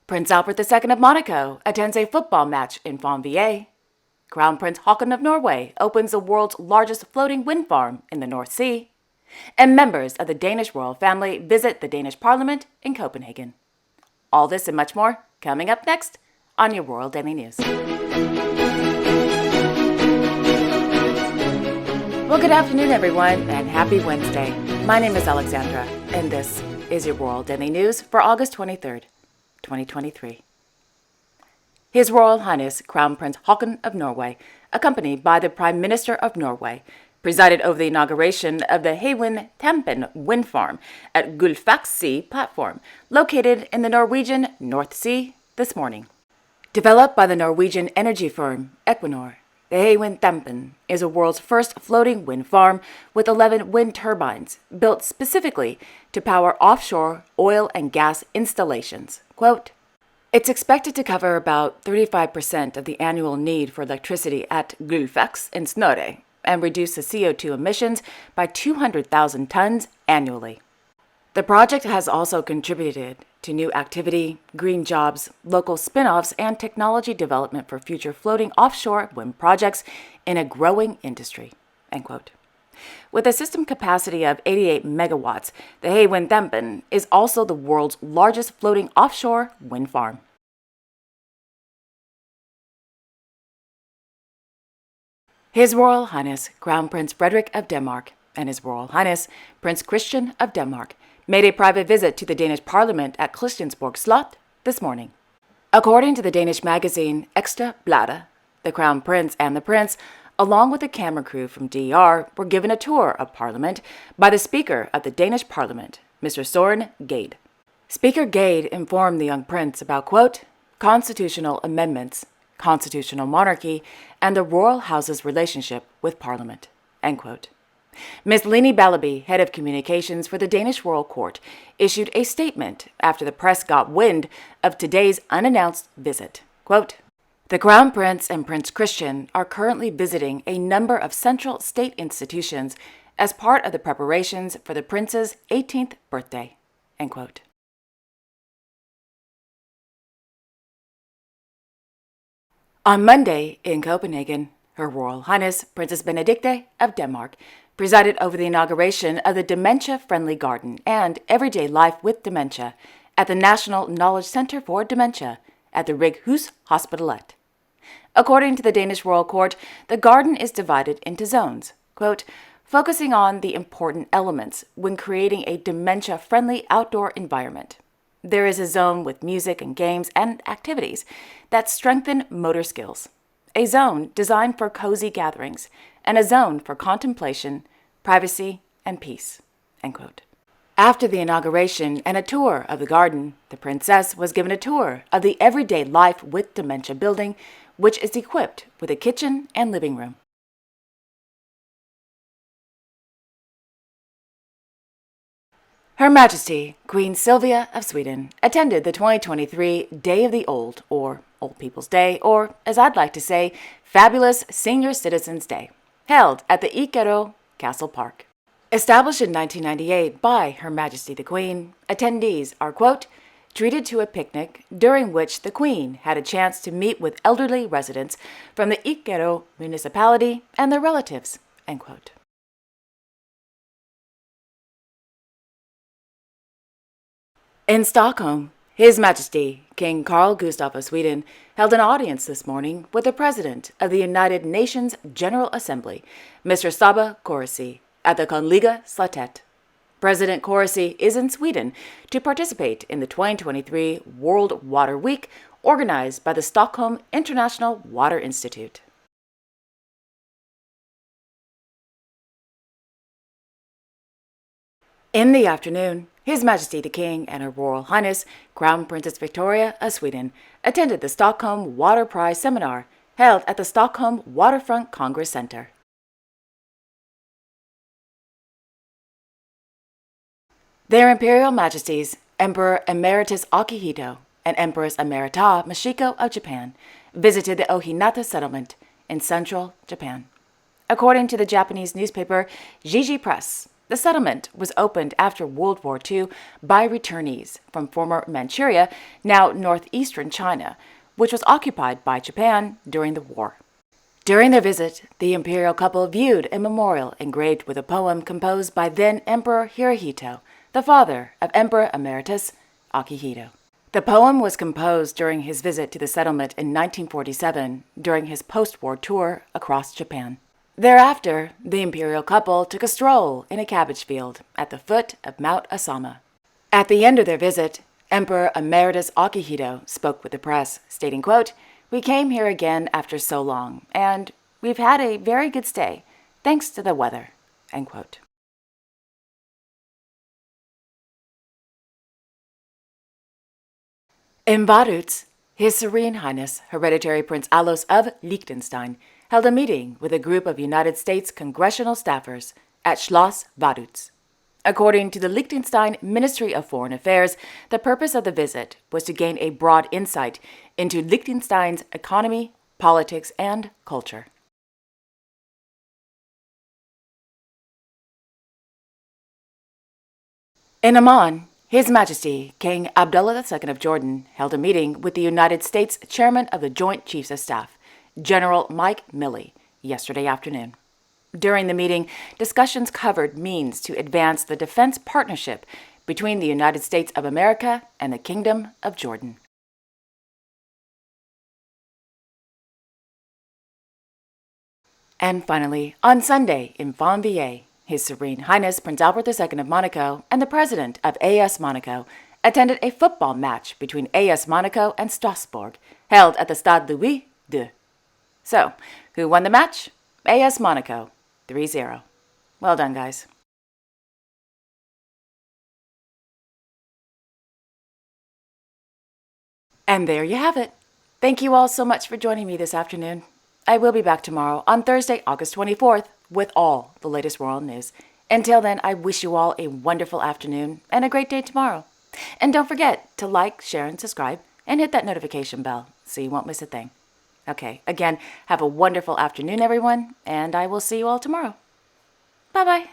Prince Albert II of Monaco attends a football match in Fontvieille. Crown Prince Haakon of Norway opens the world's largest floating wind farm in the North Sea. And members of the Danish royal family visit the Danish Parliament in Copenhagen. All this and much more coming up next on your Royal Daily News. Well, good afternoon, everyone, and happy Wednesday. My name is Alexandra, and this is your Royal Daily News for August 23rd, 2023. His Royal Highness Crown Prince Haakon of Norway, accompanied by the Prime Minister of Norway, presided over the inauguration of the Hywind-Tampen wind farm at Gullfaks platform, located in the Norwegian North Sea, this morning. Developed by the Norwegian energy firm Equinor, the Hywind-Tampen is the world's first floating wind farm with 11 wind turbines built specifically to power offshore oil and gas installations. Quote, "It's expected to cover about 35% of the annual need for electricity at Gullfaks in Norway and reduce the CO2 emissions by 200,000 tons annually." The project has also contributed to new activity, green jobs, local spin-offs, and technology development for future floating offshore wind projects in a growing industry. End quote. With a system capacity of 88 megawatts, the Hywind-Tampen is also the world's largest floating offshore wind farm. His Royal Highness Crown Prince Frederik of Denmark and His Royal Highness Prince Christian of Denmark made a private visit to the Danish Parliament at Christiansborg Slot this morning. According to the Danish magazine Ekstra Bladet, the Crown Prince and the Prince, along with a camera crew from DR, were given a tour of Parliament by the Speaker of the Danish Parliament, Mr. Søren Gade. Speaker Gade informed the young prince about, quote, constitutional amendments, constitutional monarchy, and the royal house's relationship with Parliament, end quote. Ms. Lene Ballaby, head of communications for the Danish Royal Court, issued a statement after the press got wind of today's unannounced visit. Quote, "The Crown Prince and Prince Christian are currently visiting a number of central state institutions as part of the preparations for the prince's 18th birthday." End quote. On Monday in Copenhagen, Her Royal Highness Princess Benedikte of Denmark presided over the inauguration of the Dementia-Friendly Garden and Everyday Life with Dementia at the National Knowledge Center for Dementia at the Righus Hospitalet. According to the Danish Royal Court, the garden is divided into zones, quote, focusing on the important elements when creating a dementia-friendly outdoor environment. There is a zone with music and games and activities that strengthen motor skills, a zone designed for cozy gatherings, and a zone for contemplation, privacy, and peace, end quote. After the inauguration and a tour of the garden, the princess was given a tour of the Everyday Life with Dementia building, which is equipped with a kitchen and living room. Her Majesty, Queen Sylvia of Sweden, attended the 2023 Day of the Old, or Old People's Day, or, as I'd like to say, Fabulous Senior Citizens Day, held at the Ikero Castle Park. Established in 1998 by Her Majesty the Queen, attendees are, quote, treated to a picnic during which the Queen had a chance to meet with elderly residents from the Ikero municipality and their relatives, end quote. In Stockholm, His Majesty King Carl Gustaf of Sweden held an audience this morning with the President of the United Nations General Assembly, Mr. Saba Korsi, at the Kungliga Slottet. President Korsi is in Sweden to participate in the 2023 World Water Week organized by the Stockholm International Water Institute. In the afternoon, His Majesty the King and Her Royal Highness Crown Princess Victoria of Sweden attended the Stockholm Water Prize Seminar held at the Stockholm Waterfront Congress Center. Their Imperial Majesties Emperor Emeritus Akihito and Empress Emerita Mashiko of Japan visited the Ohinata settlement in central Japan. According to the Japanese newspaper Jiji Press, The settlement was opened after World War II by returnees from former Manchuria, now northeastern China, which was occupied by Japan during the war. During their visit, the imperial couple viewed a memorial engraved with a poem composed by then Emperor Hirohito, the father of Emperor Emeritus Akihito. The poem was composed during his visit to the settlement in 1947 during his post-war tour across Japan. Thereafter, the imperial couple took a stroll in a cabbage field at the foot of Mount Asama. At the end of their visit, Emperor Emeritus Akihito spoke with the press, stating, quote, "We came here again after so long, and we've had a very good stay, thanks to the weather," end quote. In Vaduz, His Serene Highness Hereditary Prince Alois of Liechtenstein held a meeting with a group of United States congressional staffers at Schloss Vaduz. According to the Liechtenstein Ministry of Foreign Affairs, the purpose of the visit was to gain a broad insight into Liechtenstein's economy, politics, and culture. In Amman, His Majesty King Abdullah II of Jordan held a meeting with the United States Chairman of the Joint Chiefs of Staff, General Mike Milley, yesterday afternoon. During the meeting, discussions covered means to advance the defense partnership between the United States of America and the Kingdom of Jordan. And finally, on Sunday in Fontvieille, His Serene Highness Prince Albert II of Monaco and the President of AS Monaco attended a football match between AS Monaco and Strasbourg, held at the Stade Louis II. So, who won the match? AS Monaco, 3-0. Well done, guys. And there you have it. Thank you all so much for joining me this afternoon. I will be back tomorrow on Thursday, August 24th, with all the latest world news. Until then, I wish you all a wonderful afternoon and a great day tomorrow. And don't forget to like, share, and subscribe, and hit that notification bell so you won't miss a thing. Okay, again, have a wonderful afternoon, everyone, and I will see you all tomorrow. Bye-bye.